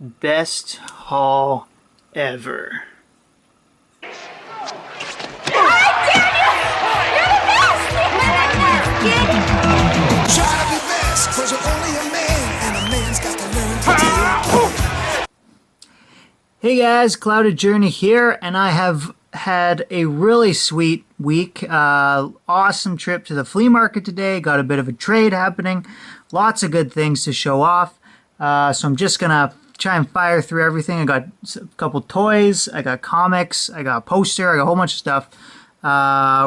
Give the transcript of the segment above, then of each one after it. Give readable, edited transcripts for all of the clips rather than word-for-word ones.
Best haul ever. Hey guys, Clouded Journey here, and I have had a really sweet week. Awesome trip to the flea market today. Got a bit of a trade happening. Lots of good things to show off. So I'm just gonna try and fire through everything. I got a couple toys, I got comics, I got a poster, I got a whole bunch of stuff.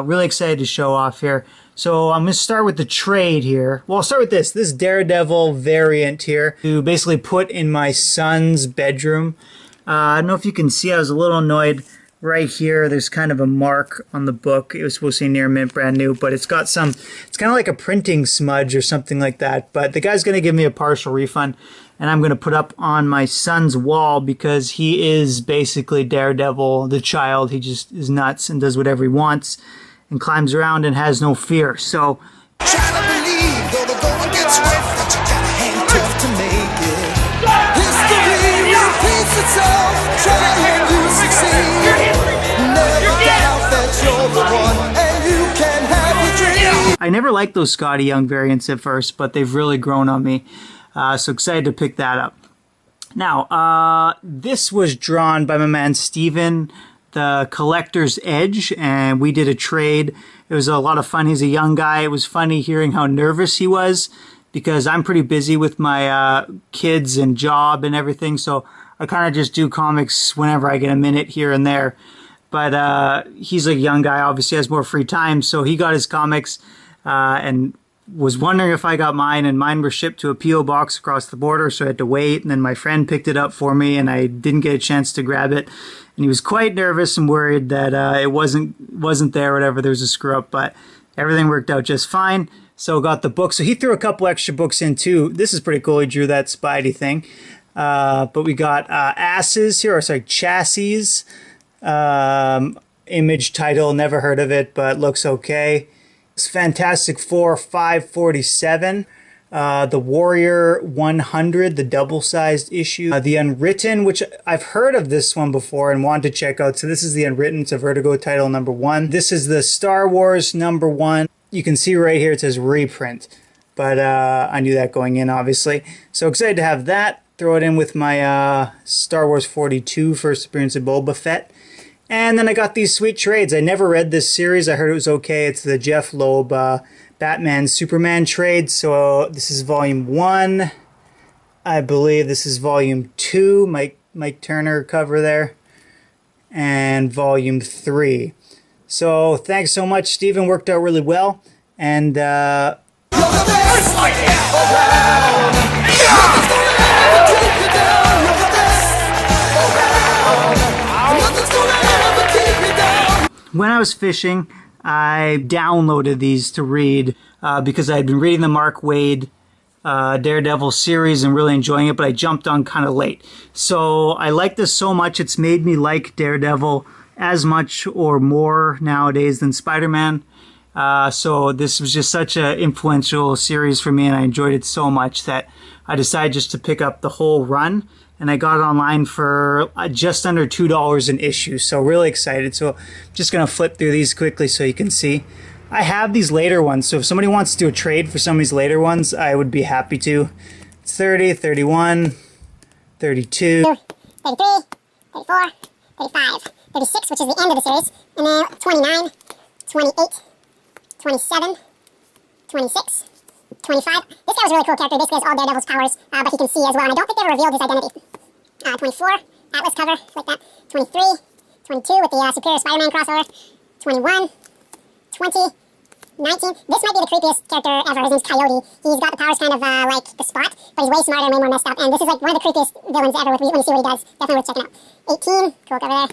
Really excited to show off here. So I'm going to start with the trade here. Well, I'll start with this Daredevil variant here to basically put in my son's bedroom. I don't know if you can see, I was a little annoyed right here. There's kind of a mark on the book. It was supposed to be near mint brand new, but it's got some, it's kind of like a printing smudge or something like that. But the guy's going to give me a partial refund, and I'm going to put up on my son's wall because he is basically Daredevil, the child. He just is nuts and does whatever he wants and climbs around and has no fear. So try to believe, though the going gets rough, that you gotta hang tough to make it. History repeats itself, try and you succeed. Never doubt that you're the one, and you can have a dream. I never liked those Scotty Young variants at first, but they've really grown on me. So excited to pick that up. Now, this was drawn by my man Steven, the Collector's Edge, and we did a trade. It was a lot of fun. He's a young guy. It was funny hearing how nervous he was because I'm pretty busy with my kids and job and everything, so I kind of just do comics whenever I get a minute here and there. But he's a young guy, obviously has more free time, so he got his comics and was wondering if I got mine, and mine were shipped to a P.O. box across the border, so I had to wait, and then my friend picked it up for me, and I didn't get a chance to grab it. And he was quite nervous and worried that it wasn't there, whatever, there was a screw up, but everything worked out just fine. So got the book. So he threw a couple extra books in too. This is pretty cool. He drew that Spidey thing. But we got Asses here, or sorry, Chassis. Image title, never heard of it, but looks okay. It's Fantastic Four 547. The Warrior 100, the double-sized issue. The Unwritten, which I've heard of this one before and wanted to check out. So this is the Unwritten. It's a Vertigo title #1. This is the Star Wars #1. You can see right here it says reprint. But I knew that going in, obviously. So excited to have that. Throw it in with my Star Wars 42, First Appearance of Boba Fett. And then I got these sweet trades. I never read this series. I heard it was okay. It's the Jeff Loeb Batman Superman trade. So this is volume 1. I believe this is volume 2. Mike Turner cover there. And volume 3. So thanks so much, Steven. Worked out really well. And when I was fishing, I downloaded these to read because I had been reading the Mark Waid Daredevil series and really enjoying it, but I jumped on kind of late. So I like this so much, it's made me like Daredevil as much or more nowadays than Spider-Man. So this was just such an influential series for me, and I enjoyed it so much that I decided just to pick up the whole run. And I got it online for just under $2 an issue. So really excited. So I'm just going to flip through these quickly so you can see. I have these later ones. So if somebody wants to do a trade for some of these later ones, I would be happy to. It's 30, 31, 32. 33, 34, 35, 36, which is the end of the series. And then 29, 28, 27, 26. 25. This guy was a really cool character. Basically has all Daredevil's powers, but he can see as well. And I don't think they ever revealed his identity. 24, Atlas cover, like that. 23, 22 with the Superior Spider-Man crossover. 21, 20, 19. This might be the creepiest character ever. His name's Coyote. He's got the powers kind of like the Spot, but he's way smarter and way more messed up. And this is like one of the creepiest villains ever when you see what he does. Definitely worth checking out. 18, cool cover there.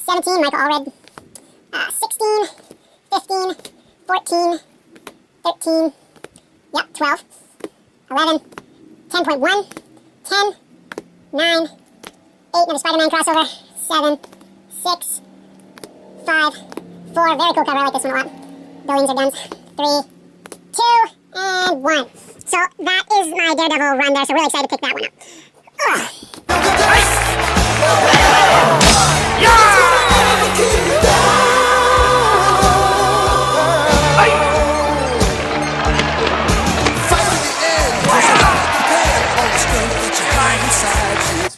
17, Michael Allred. 16, 15, 14, 13, yep, 12, 11, 10.1, 10, 9, 8, another Spider-Man crossover, 7, 6, 5, 4, very cool cover, I like this one a lot. Billions of guns, 3, 2, and 1. So that is my Daredevil run there, so really excited to pick that one up. Ugh.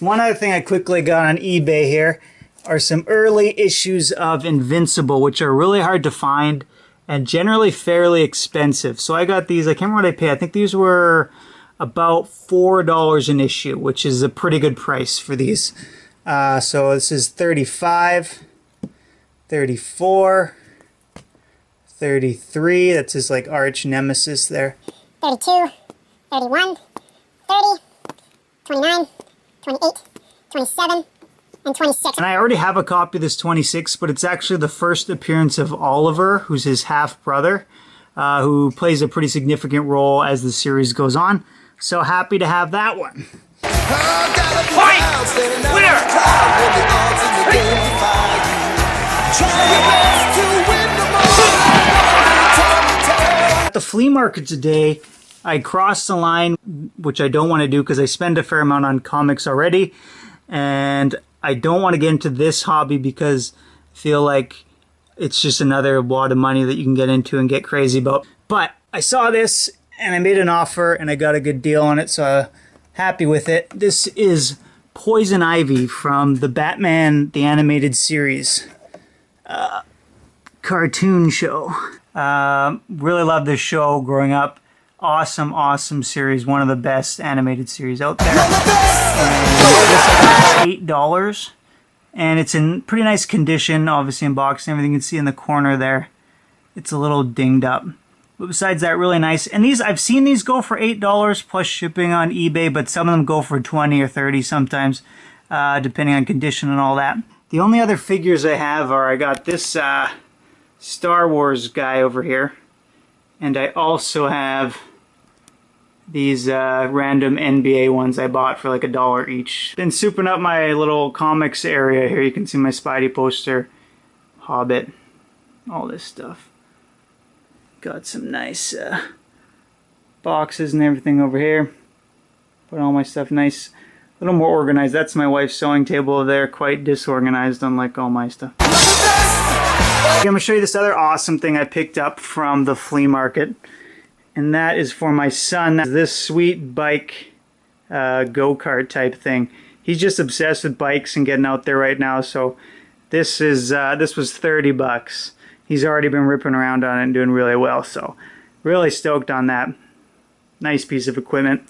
One other thing I quickly got on eBay here are some early issues of Invincible, which are really hard to find and generally fairly expensive. So I got these, I can't remember what I paid. I think these were about $4 an issue, which is a pretty good price for these. So this is 35, 34, 33, that's his like arch nemesis there. 32, 31, 30, 29, 28, 27, and 26. And I already have a copy of this 26, but it's actually the first appearance of Oliver, who's his half-brother, who plays a pretty significant role as the series goes on. So happy to have that one. Fight! At the flea market today, I crossed the line, which I don't want to do because I spend a fair amount on comics already, and I don't want to get into this hobby because I feel like it's just another wad of money that you can get into and get crazy about. But I saw this and I made an offer and I got a good deal on it, so I'm happy with it. This is Poison Ivy from the Batman the Animated Series cartoon show. Really loved this show growing up. Awesome, awesome series. One of the best animated series out there. And this is $8. And it's in pretty nice condition, obviously in box and everything. You can see in the corner there, it's a little dinged up. But besides that, really nice. And these, I've seen these go for $8 plus shipping on eBay, but some of them go for 20 or 30 sometimes, depending on condition and all that. The only other figures I have are, I got this Star Wars guy over here. And I also have these random NBA ones I bought for like $1 each. Been souping up my little comics area here. You can see my Spidey poster, Hobbit, all this stuff. Got some nice boxes and everything over here. Put all my stuff nice, a little more organized. That's my wife's sewing table over there, quite disorganized, unlike all my stuff. I'm going to show you this other awesome thing I picked up from the flea market. And that is for my son. This sweet bike go-kart type thing. He's just obsessed with bikes and getting out there right now. So this was $30. He's already been ripping around on it and doing really well. So really stoked on that. Nice piece of equipment.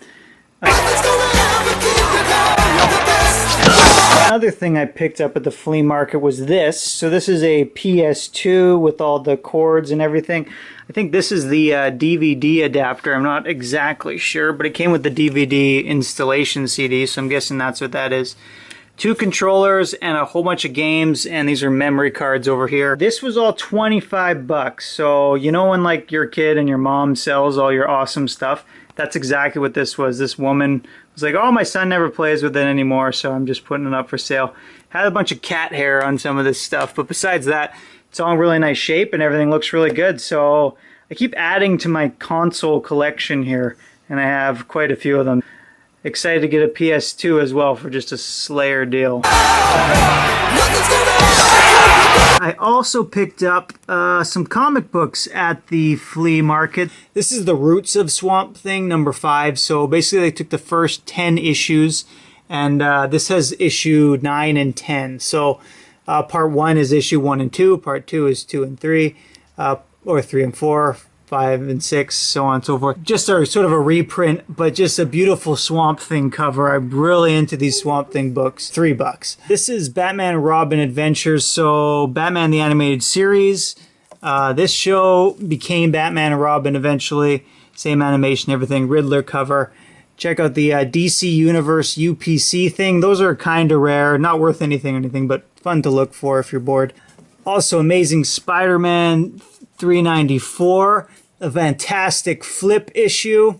Another thing I picked up at the flea market was this. So this is a PS2 with all the cords and everything. I think this is the DVD adapter. I'm not exactly sure, but it came with the DVD installation CD, so I'm guessing that's what that is. 2 controllers and a whole bunch of games, and these are memory cards over here. This was all $25, so you know when like your kid and your mom sells all your awesome stuff? That's exactly what this was. This woman was like, oh, my son never plays with it anymore, so I'm just putting it up for sale. Had a bunch of cat hair on some of this stuff, but besides that, it's all in really nice shape and everything looks really good. So I keep adding to my console collection here, and I have quite a few of them. Excited to get a PS2 as well for just a Slayer deal. I also picked up some comic books at the flea market. This is the Roots of Swamp Thing, number 5. So basically they took the first 10 issues, and this has issue 9 and 10. So part 1 is issue 1 and 2, part 2 is 2 and 3, or 3 and 4, 5 and 6, so on and so forth. Just a sort of a reprint, but just a beautiful Swamp Thing cover. I'm really into these Swamp Thing books. $3. This is Batman and Robin Adventures. So Batman the Animated Series. This show became Batman and Robin eventually. Same animation, everything. Riddler cover. Check out the DC Universe UPC thing. Those are kind of rare. Not worth anything, but fun to look for if you're bored. Also, Amazing Spider-Man 394. A fantastic flip issue.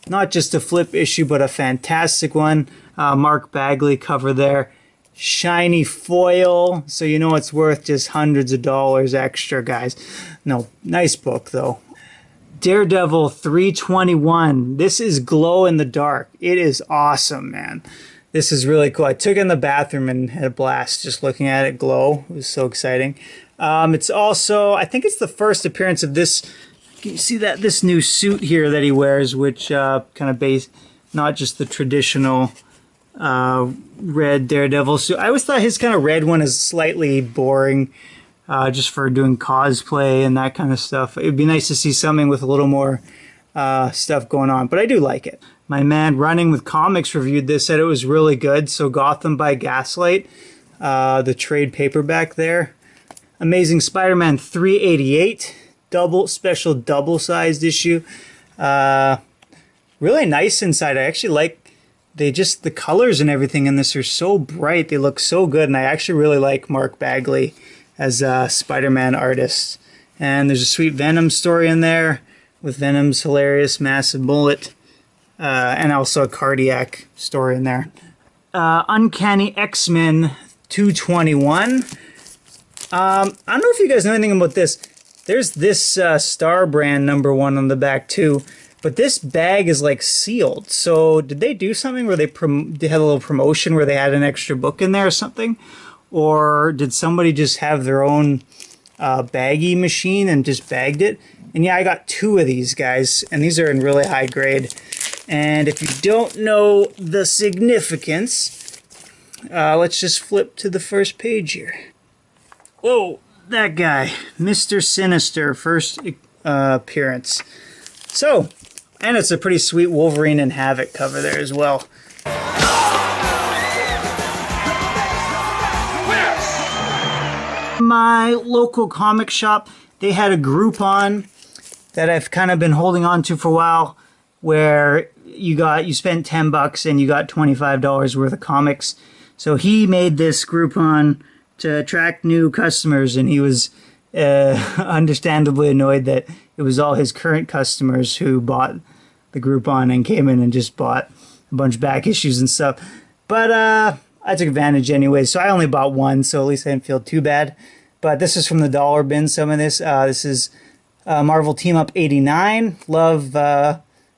Not just a flip issue, but a fantastic one. Mark Bagley cover there. Shiny foil, so you know it's worth just hundreds of dollars extra, guys. No, nice book, though. Daredevil 321. This is glow in the dark. It is awesome, man. This is really cool. I took it in the bathroom and had a blast just looking at it glow. It was so exciting. It's also, I think it's the first appearance of this. Can you see that? This new suit here that he wears, which kind of based, not just the traditional red Daredevil suit. I always thought his kind of red one is slightly boring, just for doing cosplay and that kind of stuff. It'd be nice to see something with a little more stuff going on, but I do like it. My man Running with Comics reviewed this, said it was really good. So Gotham by Gaslight, the trade paperback there. Amazing Spider-Man 388, special double-sized issue. Really nice inside. I actually like the colors and everything in this are so bright. They look so good, and I actually really like Mark Bagley as a Spider-Man artist. And there's a sweet Venom story in there with Venom's hilarious massive mullet, and also a cardiac story in there. Uncanny Xmen 221. I don't know if you guys know anything about this. There's this Star Brand #1 on the back too, but this bag is like sealed. So did they do something where they had a little promotion where they had an extra book in there or something? Or did somebody just have their own baggie machine and just bagged it? And yeah, I got 2 of these guys, and these are in really high grade. And if you don't know the significance, let's just flip to the first page here. Whoa, that guy, Mr. Sinister, first appearance. So, and it's a pretty sweet Wolverine and Havoc cover there as well. My local comic shop, they had a Groupon that I've kind of been holding on to for a while, where you spent $10 and you got $25 worth of comics. So he made this Groupon to attract new customers, and he was understandably annoyed that it was all his current customers who bought the Groupon and came in and just bought a bunch of back issues and stuff. But I took advantage anyway, so I only bought 1, so at least I didn't feel too bad. But this is from the dollar bin, some of this. This is Marvel Team Up 89. Love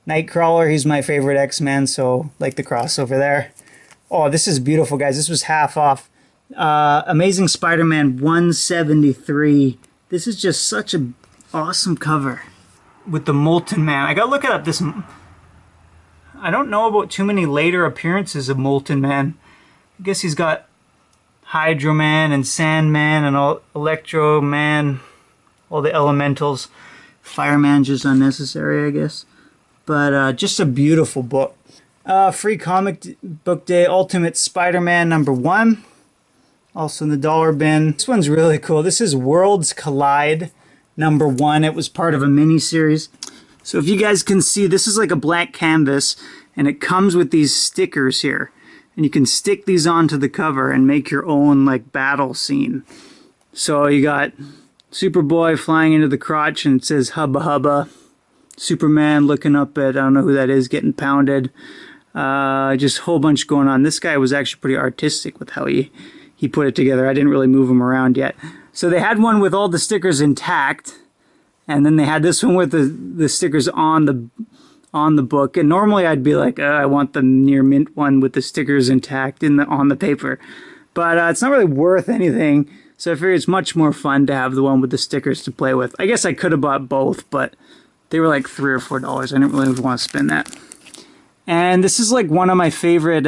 Nightcrawler. He's my favorite X-Men, so like the crossover there. Oh, this is beautiful, guys. This was half off. Amazing Spider-Man 173. This is just such an awesome cover with the Molten Man. I gotta look up this. I don't know about too many later appearances of Molten Man. I guess he's got Hydro Man and Sandman and all Electro Man, all the elementals. Fireman just unnecessary, I guess. But just a beautiful book. Free comic book day, Ultimate Spider-Man #1. Also in the dollar bin. This one's really cool. This is Worlds Collide #1. It was part of a mini-series. So if you guys can see, this is like a blank canvas, and it comes with these stickers here. And you can stick these onto the cover and make your own like battle scene. So you got Superboy flying into the crotch and it says Hubba Hubba. Superman looking up at, I don't know who that is, getting pounded. Just a whole bunch going on. This guy was actually pretty artistic with how he put it together. I didn't really move him around yet. So they had one with all the stickers intact, and then they had this one with the stickers on the book. And normally I'd be like, I want the near mint one with the stickers intact on the paper. But it's not really worth anything. So I figure it's much more fun to have the one with the stickers to play with. I guess I could have bought both, but they were like $3 or $4. I didn't really want to spend that. And this is like one of my favorite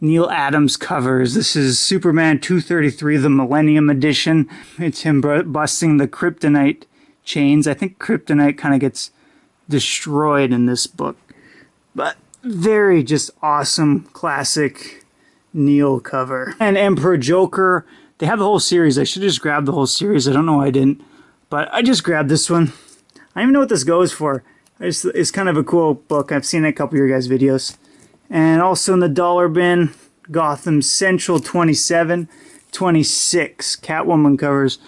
Neil Adams covers. This is Superman 233, the Millennium Edition. It's him busting the kryptonite chains. I think kryptonite kind of gets destroyed in this book. But very just awesome, classic Neil cover. And Emperor Joker. They have the whole series. I should have just grabbed the whole series. I don't know why I didn't. But I just grabbed this one. I don't even know what this goes for. It's kind of a cool book. I've seen it in a couple of your guys' videos. And also in the dollar bin, Gotham Central 27, 26, Catwoman covers.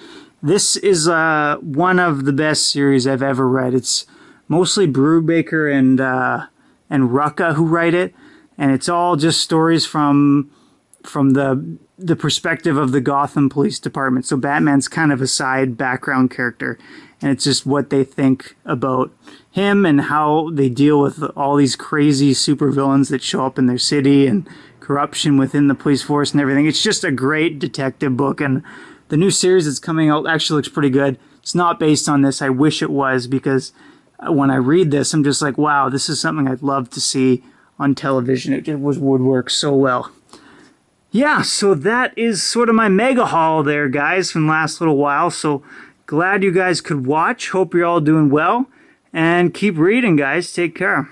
This is one of the best series I've ever read. It's mostly Brubaker and Rucka who write it. And it's all just stories from the perspective of the Gotham Police Department. So Batman's kind of a side background character. And it's just what they think about him and how they deal with all these crazy supervillains that show up in their city and corruption within the police force and everything. It's just a great detective book. And the new series that's coming out actually looks pretty good. It's not based on this. I wish it was, because when I read this, I'm just like, wow, this is something I'd love to see on television. It would work so well. Yeah, so that is sort of my mega haul there, guys, from the last little while. So glad you guys could watch. Hope you're all doing well. And keep reading, guys. Take care.